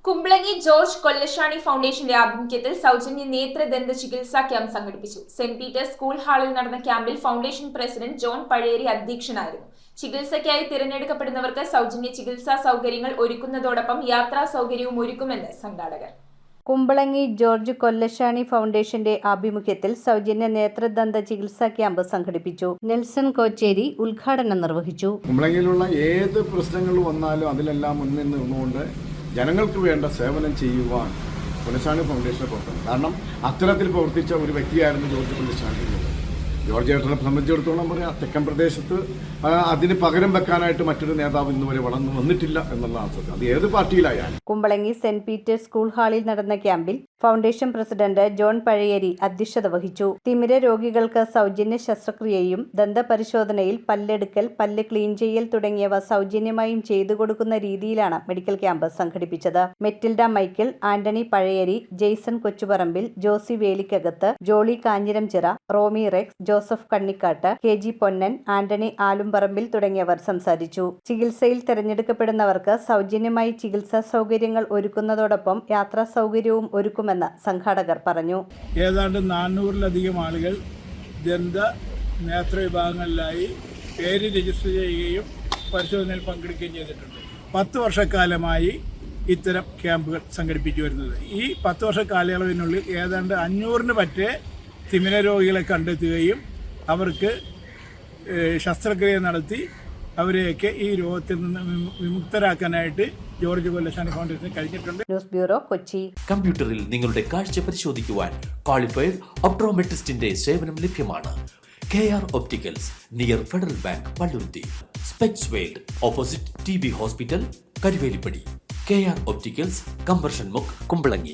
Kumbalangi George കൊല്ലശാണി ഫൗണ്ടേഷന്റെ ആഭിമുഖ്യത്തിൽ സൗജന്യ നേത്രദന്ത ചികിത്സാ ക്യാമ്പ് സംഘടിപ്പിച്ചു. സെന്റ് പീറ്റേഴ്സ് സ്കൂൾ ഹാളിൽ നടന്ന ക്യാമ്പിൽ ഫൗണ്ടേഷൻ പ്രസിഡന്റ് ജോൺ പഴയേരി അധ്യക്ഷനായിരുന്നു. ചികിത്സയ്ക്കായി തിരഞ്ഞെടുക്കപ്പെടുന്നവർക്ക് സൗജന്യ ചികിത്സാ സൗകര്യങ്ങൾ ഒരുക്കുന്നതോടൊപ്പം യാത്രാ സൗകര്യവും ഒരുക്കുമെന്ന് സംഘാടകർ. കുമ്പളങ്ങി ജോർജ് കൊല്ലശാണി ഫൗണ്ടേഷന്റെ ആഭിമുഖ്യത്തിൽ സൗജന്യ നേത്രദന്ത ചികിത്സാ ക്യാമ്പ് സംഘടിപ്പിച്ചു. നെൽസൺ കോച്ചേരി ഉദ്ഘാടനം നിർവഹിച്ചു. കുമ്പളങ്ങിയിലുള്ള ഏത് പ്രശ്നങ്ങൾ വന്നാലും അതിലെല്ലാം മുന്നിൽ നിന്നുകൊണ്ട് ജനങ്ങൾക്ക് വേണ്ട സേവനം ചെയ്യുവാൻ കൊല്ലശാണി ഫൗണ്ടേഷനെ പുറത്തുണ്ട്. കാരണം അത്തരത്തിൽ പ്രവർത്തിച്ച ഒരു വ്യക്തിയായിരുന്നു ജോർജ് കൊല്ലശാണി. ജോർജ് ഏട്ടനെ സംബന്ധിച്ചിടത്തോളം പറയാം, തെക്കൻ പ്രദേശത്ത് അതിന് പകരം വെക്കാനായിട്ട് മറ്റൊരു നേതാവ് ഇന്നുവരെ വളർന്നു വന്നിട്ടില്ല എന്നുള്ളതാണ് സത്യം. അത് ഏത് പാർട്ടിയിലായാലും. കുമ്പളങ്ങി സെന്റ് പീറ്റേഴ്സ് സ്കൂൾ ഹാളിൽ നടന്ന ക്യാമ്പിൽ ഫൗണ്ടേഷൻ പ്രസിഡന്റ് ജോൺ പഴയേരി അധ്യക്ഷത വഹിച്ചു. തിമിര രോഗികൾക്ക് സൗജന്യ ശസ്ത്രക്രിയയും ദന്തപരിശോധനയിൽ പല്ലെടുക്കൽ, പല്ല് ക്ലീൻ ചെയ്യൽ തുടങ്ങിയവ സൗജന്യമായും ചെയ്തു കൊടുക്കുന്ന രീതിയിലാണ് മെഡിക്കൽ ക്യാമ്പ് സംഘടിപ്പിച്ചത്. മെറ്റിൽഡ മൈക്കിൾ, ആന്റണി പഴയേരി, ജെയ്സൺ കൊച്ചുപറമ്പിൽ, ജോസി വേലിക്കകത്ത്, ജോളി കാഞ്ഞിരംചിറ, റോമി റെക്സ്, ജോസഫ് കണ്ണിക്കാട്ട്, കെ ജി പൊന്നൻ, ആന്റണി ആലുംപറമ്പിൽ തുടങ്ങിയവർ സംസാരിച്ചു. ചികിത്സയിൽ തിരഞ്ഞെടുക്കപ്പെടുന്നവർക്ക് സൗജന്യമായി ചികിത്സാ സൗകര്യങ്ങൾ ഒരുക്കുന്നതോടൊപ്പം യാത്രാ സൗകര്യവും ഒരുക്കുമെന്ന് സംഘാടകർ പറഞ്ഞു. ഏതാണ്ട് 400-ലധികം ആളുകൾ ദന്ത നേത്ര വിഭാഗങ്ങളിലായി പേര് രജിസ്റ്റർ ചെയ്യുകയും പരിശോധനയിൽ പങ്കെടുക്കുകയും ചെയ്തിട്ടുണ്ട്. 10 വർഷക്കാലമായി ഇത്തരം ക്യാമ്പുകൾ സംഘടിപ്പിച്ചു വരുന്നത്. ഈ 10 വർഷ കാലയളവിനുള്ളിൽ ഏതാണ്ട് 500-ന് പറ്റേ തിമിര രോഗികളെ കണ്ടെത്തുകയും അവർക്ക് ശസ്ത്രക്രിയ നടത്തി അവരെയൊക്കെ ഈ രോഗത്തിൽ നിന്ന് വിമുക്തരാക്കാനായിട്ട് ജോർജ് കൊല്ലശാണി ഫൗണ്ടേഷന് കഴിഞ്ഞിട്ടുണ്ട്. News bureau, Kochi. കമ്പ്യൂട്ടറിൽ നിങ്ങളുടെ കാഴ്ച പരിശോധിക്കുവാൻ ക്വാളിഫൈഡ് ഒപ്ട്രോമെട്രിസ്റ്റിന്റെ സേവനം ലഭ്യമാണ്. KR opticals, near federal bank, Palluruthy. Specs world, opposite TB hospital, Karuvelippady. KR opticals, combustion മുക്ക്, കുമ്പളങ്ങി.